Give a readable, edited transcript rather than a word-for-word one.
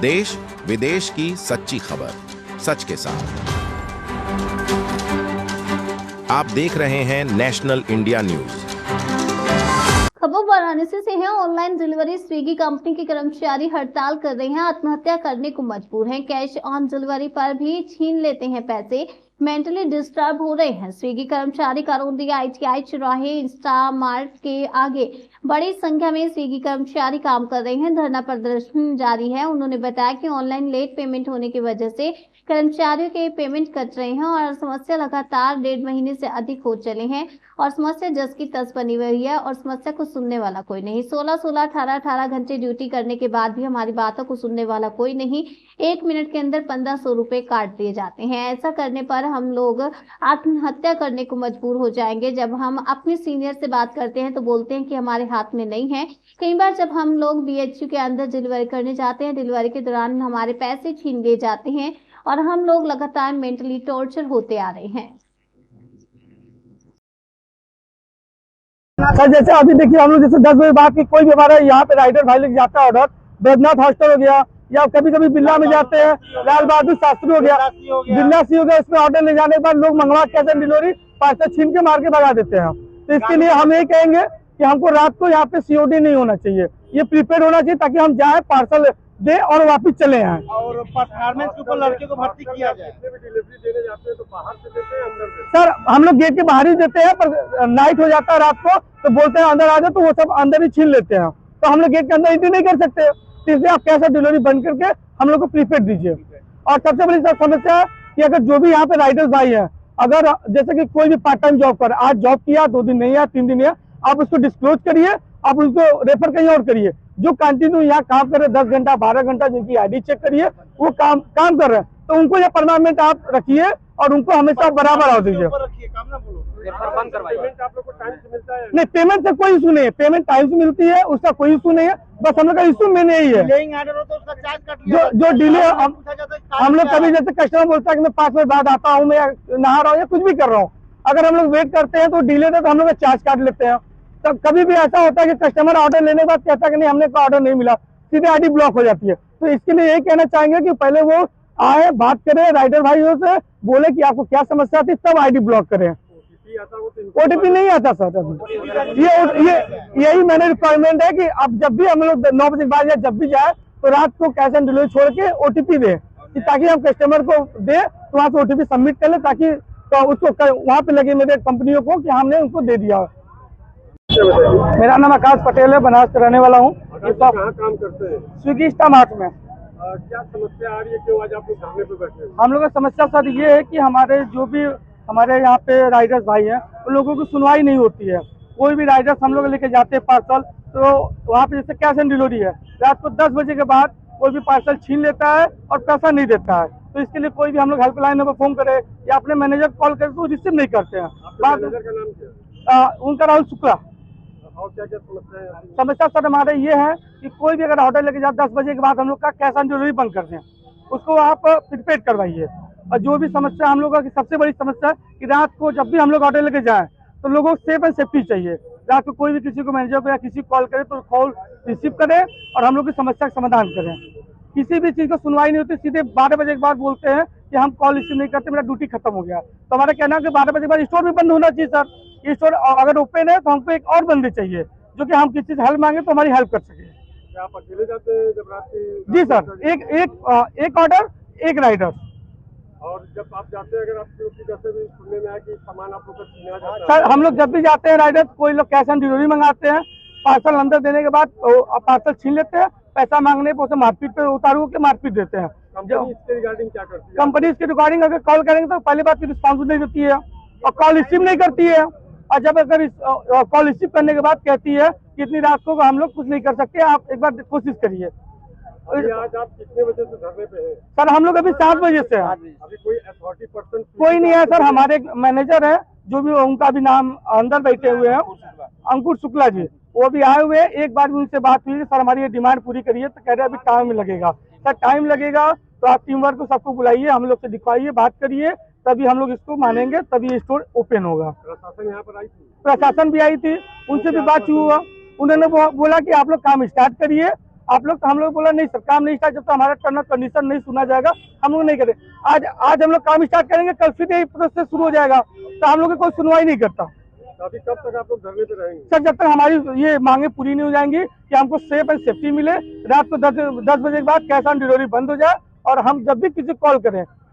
देश विदेश की सच्ची खबर सच के साथ। आप देख रहे हैं नेशनल इंडिया न्यूज। खबर वाराणसी से है। ऑनलाइन डिलीवरी स्विगी कंपनी के कर्मचारी हड़ताल कर रहे हैं, आत्महत्या करने को मजबूर हैं। कैश ऑन डिलीवरी पर भी छीन लेते हैं पैसे, मेंटली डिस्टर्ब हो रहे हैं। स्विगी कर्मचारी करौंदी ITI चौराहे इंस्टामार्ट के आगे बड़ी संख्या में स्विगी कर्मचारी काम कर रहे हैं। धरना प्रदर्शन जारी है। उन्होंने बताया कि ऑनलाइन लेट पेमेंट होने की वजह से कर्मचारियों के पेमेंट कट रहे हैं और समस्या लगातार 1.5 महीने से अधिक हो चले हैं और समस्या जस की तस बनी हुई है और समस्या को सुनने वाला कोई नहीं। 16-16, 18-18 घंटे ड्यूटी करने के बाद भी हमारी बातों को सुनने वाला कोई नहीं। 1 मिनट के अंदर 1500 रुपए काट दिए जाते हैं। ऐसा करने पर हम लोग आत्महत्या करने को मजबूर हो जाएंगे। जब हम अपने सीनियर से बात करते हैं तो बोलते हैं कि हमारे हाथ में नहीं है। कई बार जब हम लोग BHU के अंदर डिलीवरी करने जाते हैं, डिलीवरी के दौरान हमारे पैसे छीन लिए जाते हैं और हम लोग लगातार मेंटली टॉर्चर होते आ रहे हैं। सर जैसे अभी देखिए हम लोग जैसे 10 बजे बाद की कोई भी हमारा यहाँ पे राइडर भाई लेके जाता है ऑर्डर, बैद्यनाथ हॉस्टल हो गया या कभी कभी बिरला में जाते हैं, लाल बहादुर शास्त्री हो गया, बिरला सी हो गया, इसमें ऑर्डर ले जाने के बाद लोग मंगवा कैश ऑन डिलीवरी पार्सल छीन के मार के भगा देते हैं। तो इसके लिए हम ये कहेंगे कि हमको रात को यहाँ पे COD नहीं होना चाहिए, ये प्रीपेड होना चाहिए ताकि हम जाए पार्सल दे और वापस चले आए। और परफॉर्मेंस के ऊपर लड़के को भर्ती किया जाए। डिलीवरी देने जाते हैं तो बाहर से देते हैं अंदर से? सर हम लोग गेट के बाहर ही देते हैं, पर नाइट हो जाता है रात को तो बोलते हैं अंदर आ जाए, तो वो सब अंदर ही छीन लेते हैं। तो हम लोग गेट के अंदर एंट्री नहीं कर सकते, तो इसलिए आप कैश ऑन डिलीवरी बंद करके हम लोग को प्रीपेड दीजिए। और सबसे बड़ी समस्या है कि अगर जो भी यहाँ पे राइडर्स भाई है, अगर जैसे कि कोई भी पार्ट टाइम जॉब कर, आज जॉब किया 2 दिन नहीं आया 3 दिन नहीं आया, आप उसको डिस्क्लोज करिए, आप उसको रेफर कहीं और करिए। जो कंटिन्यू यहाँ काम कर रहे 10 घंटा 12 घंटा जिनकी ID चेक करिए वो काम कर रहे हैं, तो उनको ये परमानेंट आप रखिए और उनको हमेशा बराबर आओ दीजिए। नहीं, पेमेंट से कोई इशू नहीं है, पेमेंट टाइम से मिलती है, उसका कोई इशू नहीं है। बस हम लोग का इशू में नहीं है जो डिले। हम लोग कभी जैसे कस्टमर बोलता है कि मैं 5 मिनट बाद आता हूँ, मैं नहा रहा हूँ या कुछ भी कर रहा हूँ, अगर हम लोग वेट करते हैं तो डिले तो हम लोग चार्ज काट लेते हैं। तो कभी भी ऐसा होता है कि कस्टमर ऑर्डर लेने के बाद कहता है कि नहीं हमने को ऑर्डर नहीं मिला, सीधे ID ब्लॉक हो जाती है। तो इसके लिए यही कहना चाहेंगे कि पहले वो आए, बात करें राइडर भाइयों से, बोले कि आपको क्या समस्या थी, तब ID ब्लॉक करें। OTP नहीं आता सर अभी। ये यही मैंने रिक्वायरमेंट है कि अब जब भी हम लोग 9 बजे के बाद या जब भी जाए तो रात को कैश ऑन डिलीवरी छोड़ के OTP दे, ताकि हम कस्टमर को दे तो वहाँ से OTP सबमिट कर ले, ताकि तो उसको वहाँ पे लगे मेरे कंपनियों को कि हमने उनको दे दिया। मेरा नाम आकाश पटेल है, बनारस का रहने वाला हूँ। कहाँ काम करते हैं? स्विगी इंस्टामार्ट में। क्या समस्या आ रही है, क्यों आज आप लोग धरने पे बैठे हैं? हम लोग का समस्या सर ये है कि हमारे जो भी हमारे यहाँ पे राइडर्स भाई हैं उन लोगों की सुनवाई नहीं होती है। कोई भी राइडर्स हम लोग लेके जाते हैं पार्सल, तो वहाँ पे जैसे कैश ऑन डिलीवरी है, रात को 10 बजे के बाद कोई भी पार्सल छीन लेता है और पैसा नहीं देता है। तो इसके लिए कोई भी हम लोग हेल्पलाइन पर फोन करे या अपने मैनेजर कॉल करे तो रिसीव नहीं करते हैं। मैनेजर का नाम क्या है? उनका राहुल शुक्ला। और क्या क्या समस्या है? समस्या सर हमारे ये है कि कोई भी अगर ऑर्डर लेके जाए 10 बजे के बाद हम लोग का कैश ऑन डिलीवरी बंद कर दें, उसको आप प्रीपेड करवाइए। और जो भी समस्या हम लोगों की सबसे बड़ी समस्या है कि रात को जब भी हम लोग ऑर्डर लेके जाएं तो लोगों को सेफ एंड सेफ्टी चाहिए। रात को कोई भी किसी को मैनेजर को या किसी को कॉल करे तो कॉल रिसीव करें और हम लोग की समस्या का समाधान करें। किसी भी चीज़ को सुनवाई नहीं होती, सीधे 12 बजे के बाद बोलते हैं कि हम कॉल रिसीव नहीं करते, मेरा ड्यूटी खत्म हो गया। तो हमारा कहना है कि 12 बजे के बाद स्टोर भी बंद होना चाहिए सर। ये स्टोर अगर ओपन है तो हमको एक और बंदे चाहिए जो कि हम किसी चीज़ हेल्प मांगे तो हमारी हेल्प कर सके। क्या आप अकेले जाते हैं जब रात की? जी सर, एक ऑर्डर एक राइडर। और जब आप जाते हैं, अगर आप लोग की जैसे भी सुनने में आया कि सामान आप लोग का छीना जाता है? सर हम लोग जब भी जाते हैं राइडर, कोई लोग कैश ऑन डिलीवरी मंगाते हैं, पार्सल अंदर देने के बाद पार्सल छीन लेते हैं, पैसा मांगने पर उसे मारपीट पे उतारू के मारपीट देते हैं। कंपनी इसके रिगार्डिंग क्या करती है? कंपनी इसके रिगार्डिंग अगर कॉल करेंगे तो पहली बात की रिस्पॉन्स नहीं देती है और कॉल रिसीव नहीं करती है। और जब अगर कॉल रिसीव करने के बाद कहती है कि इतनी रात को हम लोग कुछ नहीं कर सकते, आप एक बार कोशिश करिए। आज आप कितने बजे से धरने पे हैं? सर हम लोग अभी 7 बजे से हैं। अभी कोई अथॉरिटी पर्सन कोई नहीं है सर। हमारे मैनेजर है जो भी, उनका भी नाम अंदर बैठे हुए हैं, अंकुर शुक्ला जी, वो भी आए हुए हैं। एक बार भी उनसे बात हुई सर हमारी ये डिमांड पूरी करिए, तो कह रहे हैं अभी टाइम लगेगा। सर टाइम लगेगा तो आप टीम वर्क को सबको बुलाइए, हम लोग से दिखवाइए, बात करिए, तभी हम लोग इसको मानेंगे, तभी ये स्टोर ओपन होगा। प्रशासन यहाँ पर आई थी? प्रशासन भी आई थी, उनसे भी बात हुआ। उन्होंने बोला कि आप लोग काम स्टार्ट करिए आप लोग हम लोग बोला नहीं सर काम नहीं स्टार्ट, जब तक हमारा टर्म कंडीशन नहीं सुना जाएगा हम लोग नहीं करें। आज हम लोग काम स्टार्ट करेंगे, कल फिर यही प्रोसेस शुरू हो जाएगा, तो हम लोग की कोई सुनवाई नहीं करता। अभी कब तक आप लोग धरने पे रहेंगे? सर जब तक हमारी ये मांगे पूरी नहीं हो जाएंगी कि हमको सेफ एंड सेफ्टी मिले, रात को 10 बजे के बाद कैश ऑन डिलीवरी बंद हो जाए, और हम जब भी किसी कॉल करें